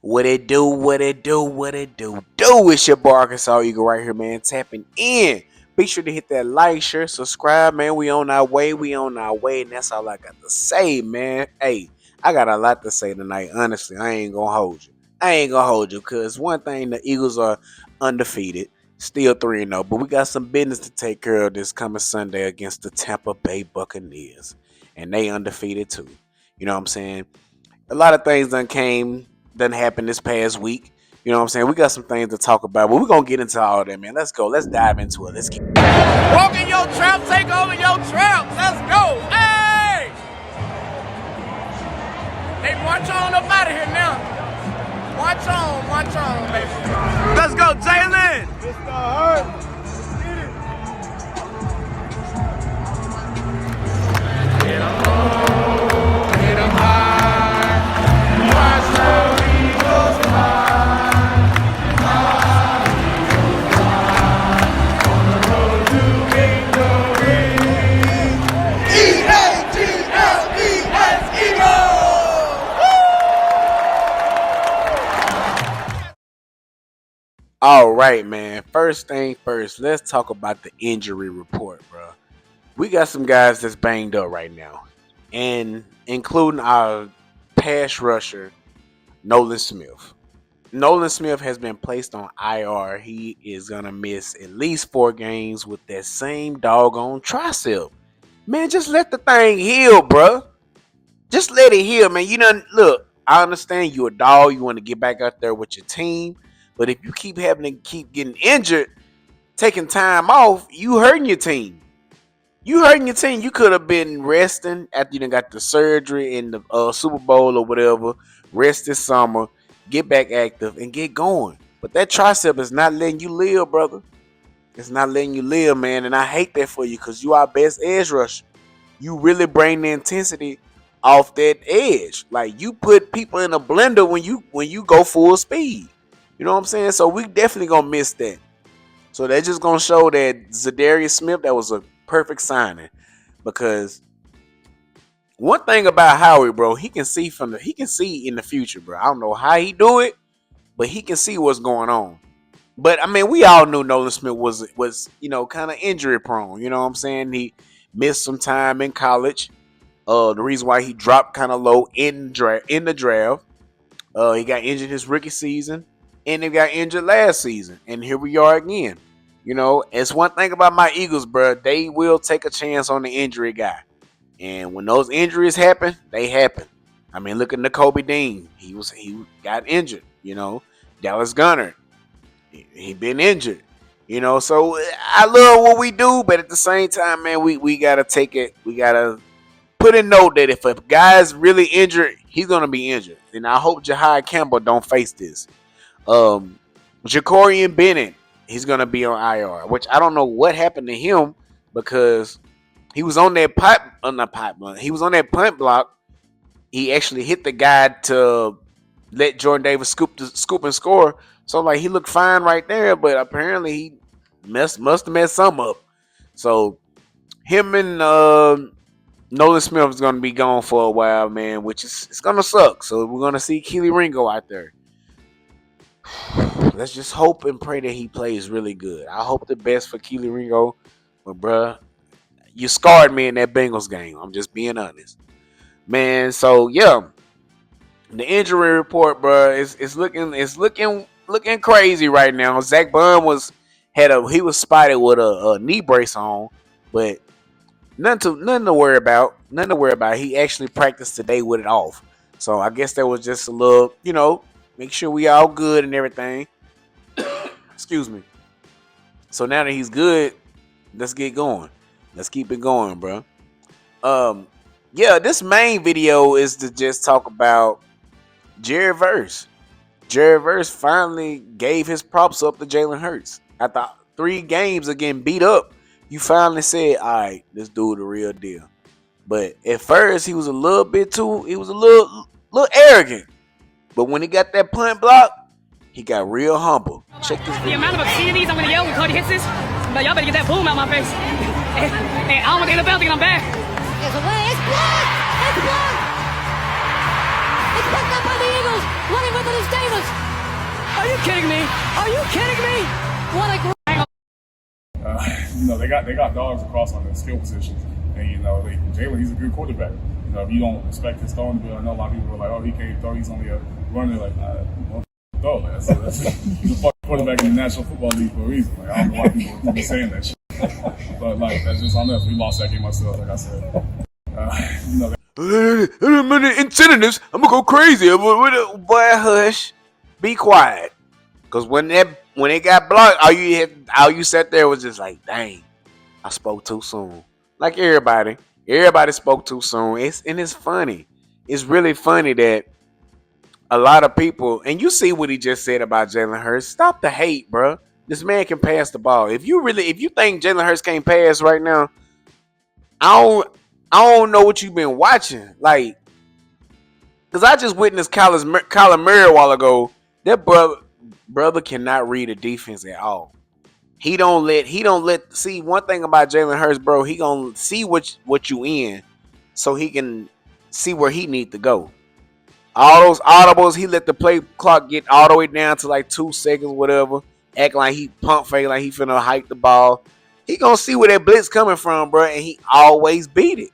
What it do, what it do, what it do. It's your boy Arkansas Eagle right here, man. Tapping in. Be sure to hit that like, share, subscribe, man. We on our way, and that's all I got to say, man. Hey, I got a lot to say tonight. Honestly, I ain't gonna hold you, cause one thing, the Eagles are undefeated, still 3-0, but we got some business to take care of this coming Sunday against the Tampa Bay Buccaneers, and they undefeated too. You know what I'm saying? A lot of things done happened this past week. You know what I'm saying? We got some things to talk about, but we're going to get into all that, man. Let's go. Let's dive into it. Let's get walk in your trap, take over your trap. Let's go. Hey! They march on up out of here now. March on, baby. Let's go, Jalen. Mr. Hurt. Get him low, get him high. Watch the Eagles fly. On the road to victory. E-A-G-L-E-S, Eagles! all right, man. First thing first, let's talk about the injury report, bro. We got some guys that's banged up right now, and including our pass rusher, Nolan Smith. Nolan Smith has been placed on IR. He is going to miss at least 4 games with that same doggone tricep. Man, just let the thing heal, bro. Just let it heal, man. You know, look, I understand you a dog. You want to get back out there with your team. But if you keep having to keep getting injured, taking time off, you hurting your team. You could have been resting after you done got the surgery in the Super Bowl or whatever. Rest this summer, get back active, and get going. But that tricep is not letting you live, brother. It's not letting you live, man. And I hate that for you because you are our best edge rusher. You really bring the intensity off that edge. Like, you put people in a blender when you go full speed. You know what I'm saying? So we definitely going to miss that. So they're just going to show that Zadarius Smith, that was a perfect signing, because one thing about Howie, bro, he can see in the future, bro. I don't know how he do it, but he can see what's going on. But I mean, we all knew Nolan Smith was kind of injury prone. You know what I'm saying? He missed some time in college. The reason why he dropped kind of low in the draft, he got injured his rookie season, and he got injured last season, and here we are again. You know, it's one thing about my Eagles, bro. They will take a chance on the injury guy. And when those injuries happen, they happen. I mean, look at Nakobe Dean. He got injured, you know. Dallas Goedert, he been injured. You know, so I love what we do, but at the same time, man, we got to take it. We got to put in note that if a guy's really injured, he's going to be injured. And I hope Jahai Campbell don't face this. Jacorian Bennett, he's going to be on IR, which I don't know what happened to him, because he was on that he was on that punt block. He actually hit the guy to let Jordan Davis scoop and score. So, like, he looked fine right there, but apparently he must have messed some up. So, him and Nolan Smith is going to be gone for a while, man, which it's going to suck. So, we're going to see Kelee Ringo out there. Let's just hope and pray that he plays really good. I hope the best for Kelee Ringo. But, bruh, you scarred me in that Bengals game. I'm just being honest. Man, so, yeah. The injury report, bruh, is looking crazy right now. Zach Bond was spotted with a knee brace on, but nothing to worry about. He actually practiced today with it off. So, I guess that was just a little, make sure we all good and everything. Excuse me. So now that he's good, let's get going. Let's keep it going, bro. This main video is to just talk about Jared Verse. Jared Verse finally gave his props up to Jalen Hurts. After 3 games of getting beat up, you finally said, all right, this dude the real deal. But at first, he was a little arrogant. But when he got that punt block, he got real humble. Check this video. The amount of obscenities I'm going to yell when Cody hits this, but y'all better get that boom out my face. Hey, I don't want the NFL thinking I'm bad. It's away. It's blocked. It's blocked. It's picked up by the Eagles. Running with it is Davis. you kidding me? Are you kidding me? What a They got dogs across on the skill positions, and Jalen, he's a good quarterback. If you don't expect his throwing to be, I know a lot of people are like, oh, he can't throw, he's only a runner. Like, throw. He's a fucking quarterback in the National Football League for a reason. Like, I don't know why people be saying that shit, but that's just on us. We lost that game ourselves, like I said. Incentives, I'm gonna go crazy. Boy, hush, be quiet. Cause when it got blocked, all you sat there was just like, dang, I spoke too soon. Like everybody spoke too soon. It's funny. It's really funny that a lot of people, and you see what he just said about Jalen Hurts. Stop the hate, bro. This man can pass the ball. If you think Jalen Hurts can't pass right now, I don't know what you've been watching. Like, cause I just witnessed Kyler Murray a while ago. That brother cannot read a defense at all. He don't let see one thing about Jalen Hurts, bro. He gonna see what you in, so he can see where he need to go. All those audibles, he let the play clock get all the way down to like 2 seconds, whatever. Act like he pump fake, like he finna hike the ball. He gonna see where that blitz coming from, bro, and he always beat it.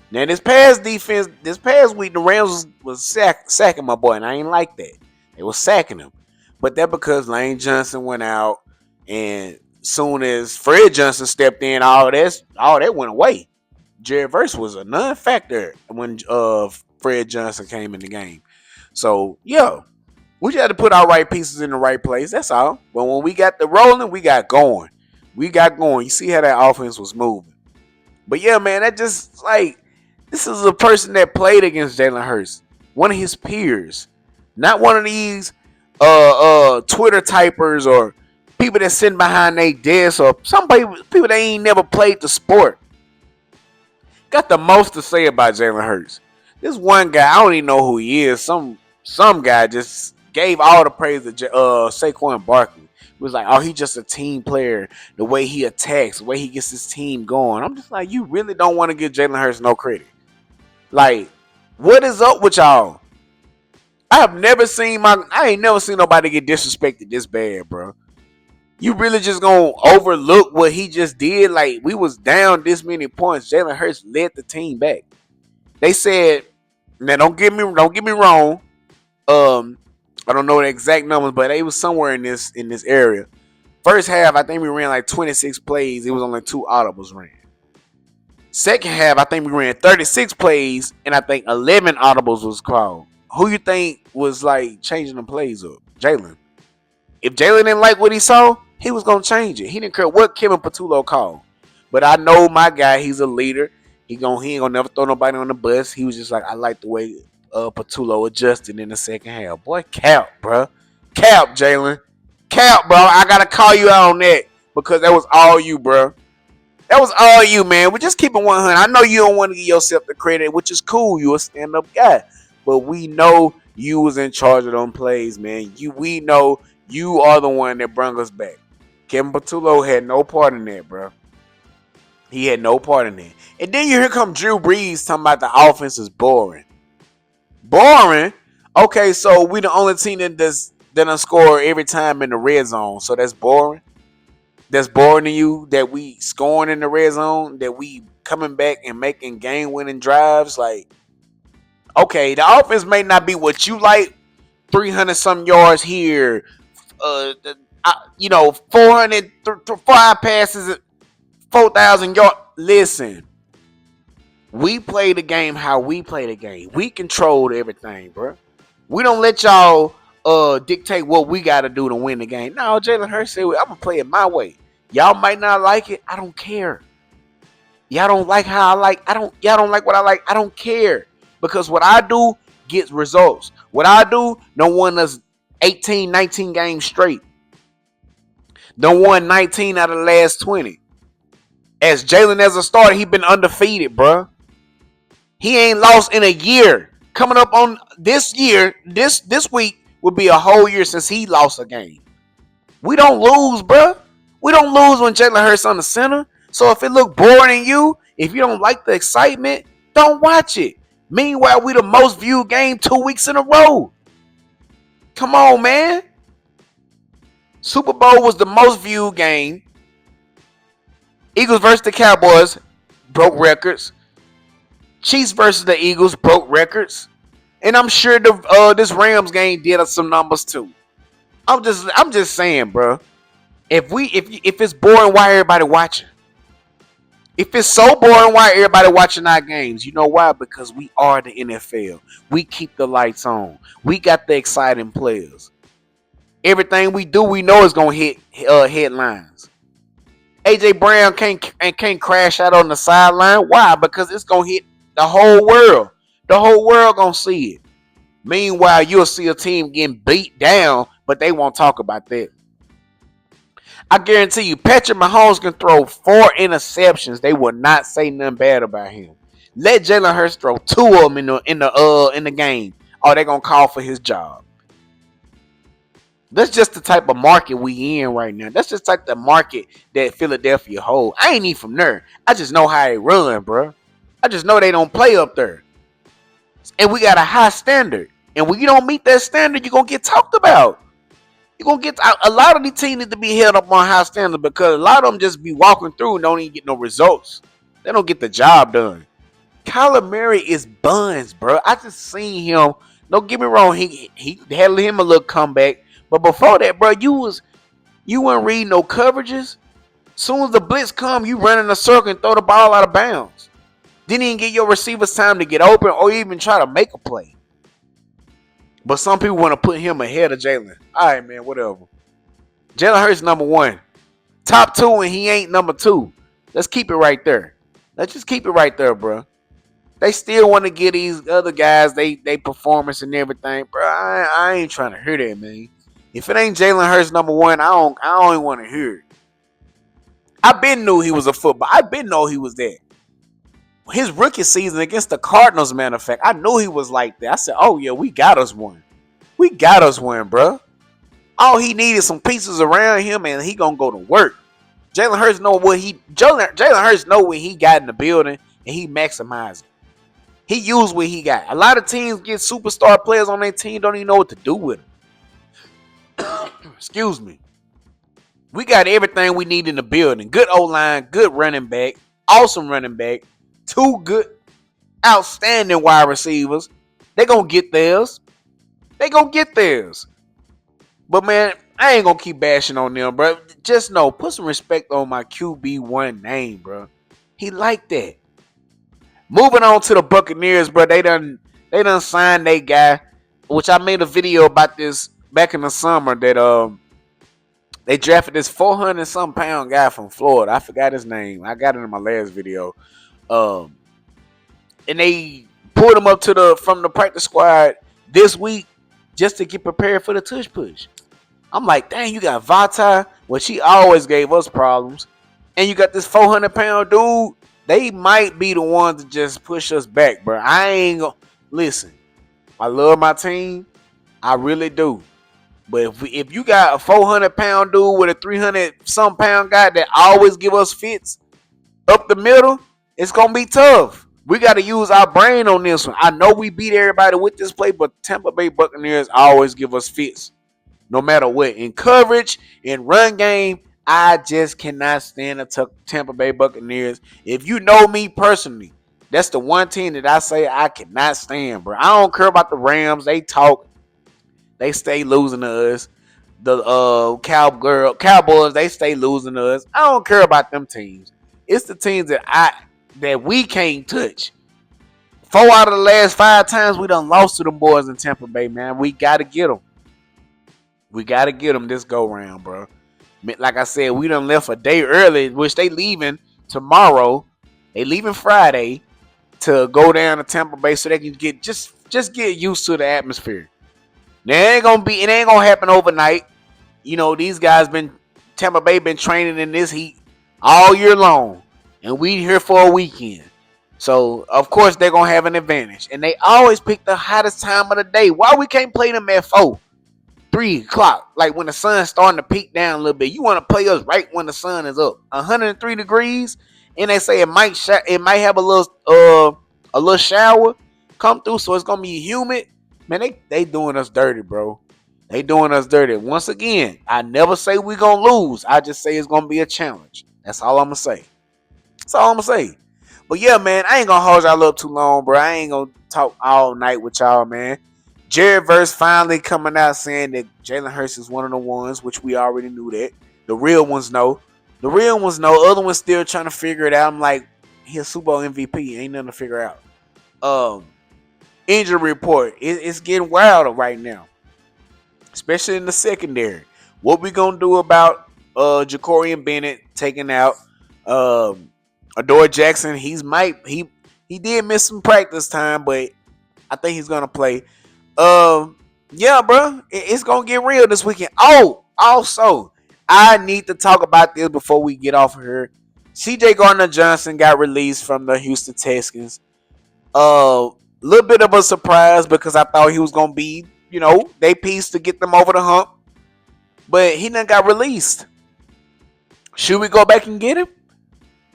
Now this past week, the Rams was sacking my boy, and I ain't like that. They was sacking him, but that because Lane Johnson went out, and soon as Fred Johnson stepped in, all that went away. Jared Verse was a non-factor when Fred Johnson came in the game. So yeah, we just had to put our right pieces in the right place. That's all. But when we got the rolling, we got going. You see how that offense was moving. But yeah, man, that just like, this is a person that played against Jalen Hurts, one of his peers, not one of these Twitter typers or people that sitting behind their desk or some people that ain't never played the sport. Got the most to say about Jalen Hurts. This one guy, I don't even know who he is. Some guy just gave all the praise to Saquon Barkley. It was like, oh, he's just a team player. The way he attacks, the way he gets his team going. I'm just like, you really don't want to give Jalen Hurts no credit. Like, what is up with y'all? I ain't never seen nobody get disrespected this bad, bro. You really just gonna overlook what he just did? Like, we was down this many points. Jalen Hurts led the team back. They said, now don't get me wrong. I don't know the exact numbers, but it was somewhere in this area. First half, I think we ran like 26 plays. It was only 2 audibles ran. Second half, I think we ran 36 plays, and I think 11 audibles was called. Who you think was like changing the plays up? Jalen. If Jalen didn't like what he saw, he was gonna change it. He didn't care what Kevin Patullo called. But I know my guy, he's a leader. He ain't gonna never throw nobody on the bus. He was just like, I like the way Patullo adjusted in the second half. Boy, cap, bro. Cap, Jalen. Cap, bro. I gotta call you out on that because that was all you, bro. That was all you, man. We're just keeping 100. I know you don't want to give yourself the credit, which is cool. You a stand-up guy. But we know you was in charge of them plays, man. We know you are the one that brought us back. Kevin Patullo had no part in that, bro. He had no part in that. And then here come Drew Brees talking about the offense is boring. Boring? Okay, so we the only team that doesn't score every time in the red zone. So that's boring? That's boring to you that we scoring in the red zone? That we coming back and making game-winning drives? Like, okay, the offense may not be what you like. 300-some yards here. 400, 5 passes, 4,000 yards. Listen, we play the game how we play the game. We control everything, bro. We don't let y'all dictate what we got to do to win the game. No, Jalen Hurts said, I'm going to play it my way. Y'all might not like it. I don't care. Y'all don't like how I like. Y'all don't like what I like. I don't care. Because what I do gets results. What I do, don't win us 18, 19 games straight. Don't won 19 out of the last 20. As Jalen as a starter, he been undefeated, bro. He ain't lost in a year. Coming up on this year, this week would be a whole year since he lost a game. We don't lose, bro. We don't lose when Jalen Hurts on the center. So if it look boring to you, if you don't like the excitement, don't watch it. Meanwhile, we the most viewed game 2 weeks in a row. Come on, man. Super Bowl was the most viewed game. Eagles versus the Cowboys broke records. Chiefs versus the Eagles broke records. And I'm sure this Rams game did us some numbers too. I'm just saying, bro. If it's boring, why everybody watching? If it's so boring, why everybody watching our games? You know why? Because we are the NFL. We keep the lights on. We got the exciting players. Everything we do, we know is gonna hit headlines. AJ Brown can't crash out on the sideline. Why? Because it's gonna hit the whole world. The whole world gonna see it. Meanwhile, you'll see a team getting beat down, but they won't talk about that. I guarantee you, Patrick Mahomes can throw 4 interceptions. They will not say nothing bad about him. Let Jalen Hurts throw 2 of them in the game. Oh, they're gonna call for his job. That's just the type of market we in right now. That's just like the market that Philadelphia hold. I ain't even from there. I just know how they run, bro. I just know they don't play up there. And we got a high standard. And when you don't meet that standard, you're going to get talked about. You're going to get a lot of these teams need to be held up on high standard because a lot of them just be walking through and don't even get no results. They don't get the job done. Kyler Murray is buns, bro. I just seen him. Don't get me wrong. He had him a little comeback. But before that, bro, you weren't reading no coverages. Soon as the blitz come, you run in a circle and throw the ball out of bounds. Didn't even get your receivers time to get open or even try to make a play. But some people want to put him ahead of Jalen. All right, man, whatever. Jalen Hurts number 1. Top 2 and he ain't number 2. Let's keep it right there. Let's just keep it right there, bro. They still want to get these other guys they performance and everything. Bro, I ain't trying to hear that, man. If it ain't Jalen Hurts number 1, I don't even want to hear it. I been knew he was a football. I been know he was that. His rookie season against the Cardinals, matter of fact, I knew he was like that. I said, oh yeah, we got us one. We got us one, bro. All he needed some pieces around him and he gonna go to work. Jalen Hurts know Jalen Hurts know when he got in the building and he maximized it. He used what he got. A lot of teams get superstar players on their team, don't even know what to do with them. Excuse me. We got everything we need in the building. Good O-line, good running back, awesome running back, 2 good, outstanding wide receivers. They gonna get theirs. But man, I ain't gonna keep bashing on them, bro. Just know, put some respect on my QB1 name, bro. He like that. Moving on to the Buccaneers, bro. They done signed their guy, which I made a video about this back in the summer that they drafted this 400-something pound guy from Florida. I forgot his name. I got it in my last video. And they pulled him up from the practice squad this week just to get prepared for the tush push. I'm like, dang, you got Vata, which he always gave us problems, and you got this 400-pound dude. They might be the ones to just push us back, bro. I ain't gonna listen. I love my team, I really do. But if you got a 400-pound dude with a 300-some pound guy that always give us fits up the middle, it's gonna be tough. We got to use our brain on this one. I know we beat everybody with this play, but Tampa Bay Buccaneers always give us fits, no matter what. In coverage, in run game, I just cannot stand the Tampa Bay Buccaneers. If you know me personally, that's the one team that I say I cannot stand, bro. I don't care about the Rams. They talk. They stay losing to us. The Cowboys, they stay losing to us. I don't care about them teams. It's the teams that we can't touch. 4 out of the last 5 times we done lost to them boys in Tampa Bay, man. We got to get them. We got to get them this go round, bro. Like I said, we done left a day early, which they leaving tomorrow. They leaving Friday to go down to Tampa Bay so they can get just get used to the atmosphere. Now, it ain't gonna happen overnight. You know, these guys Tampa Bay been training in this heat all year long. And we here for a weekend. So, of course, they're going to have an advantage. And they always pick the hottest time of the day. Why we can't play them at 4, 3 o'clock? Like when the sun's starting to peak down a little bit. You want to play us right when the sun is up. 103 degrees. And they say it might have a little shower come through. So it's going to be humid. Man, they doing us dirty, bro. They doing us dirty. Once again, I never say we gonna lose. I just say it's gonna be a challenge. That's all I'm gonna say. That's all I'm gonna say. But yeah, man, I ain't gonna hold y'all up too long, bro. I ain't gonna talk all night with y'all, man. Jared Verse finally coming out saying that Jalen Hurts is one of the ones, which we already knew that. The real ones know. The real ones know. Other ones still trying to figure it out. I'm like, he a Super Bowl MVP. Ain't nothing to figure out. Injury report. It's getting wilder right now, especially in the secondary. What we gonna do about Jacorian Bennett taking out Adore Jackson? He did miss some practice time, but I think he's gonna play. Yeah, bro, it's gonna get real this weekend. Oh, also, I need to talk about this before we get off of here. CJ Gardner-Johnson got released from the Houston Texans. Little bit of a surprise because I thought he was gonna be, they piece to get them over the hump, but he done got released. Should we go back and get him?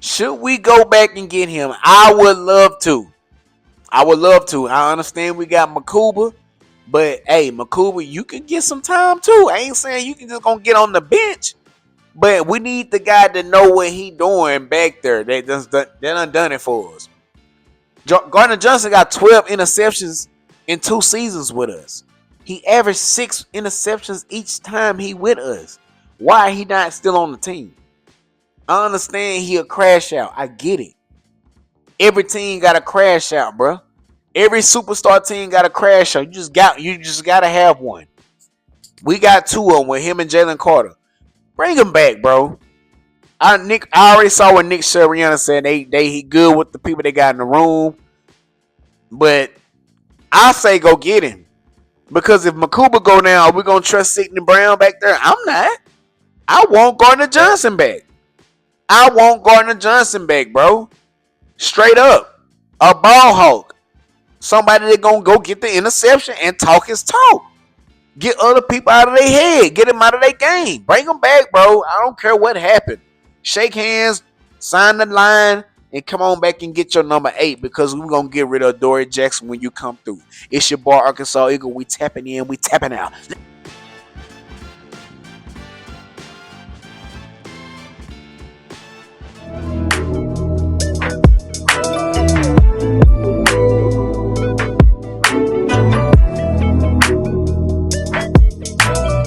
Should we go back and get him? I would love to. I understand we got Makuba, but hey, Makuba, you can get some time too. I ain't saying you can just gonna get on the bench, but we need the guy to know what he doing back there. They done it for us. Gardner-Johnson got 12 interceptions in 2 seasons with us. He averaged 6 interceptions each time he with us. Why he not still on the team? I understand he a crash out. I get it. Every team got a crash out, bro. Every superstar team got a crash out. You just gotta have one. We got 2 of them with him and Jalen Carter. Bring him back, bro. I already saw what Nick Sirianni said. He good with the people they got in the room. But I say go get him. Because if Makuba go down, are we going to trust Sidney Brown back there? I'm not. I want Gardner-Johnson back. Bro. Straight up. A ball hawk. Somebody that going to go get the interception and talk his talk. Get other people out of their head. Get them out of their game. Bring them back, bro. I don't care what happened. Shake hands, sign the line, and come on back and get your number 8 because we're going to get rid of Adore Jackson when you come through. It's your boy, Arkansas Eagle. We tapping in, we tapping out.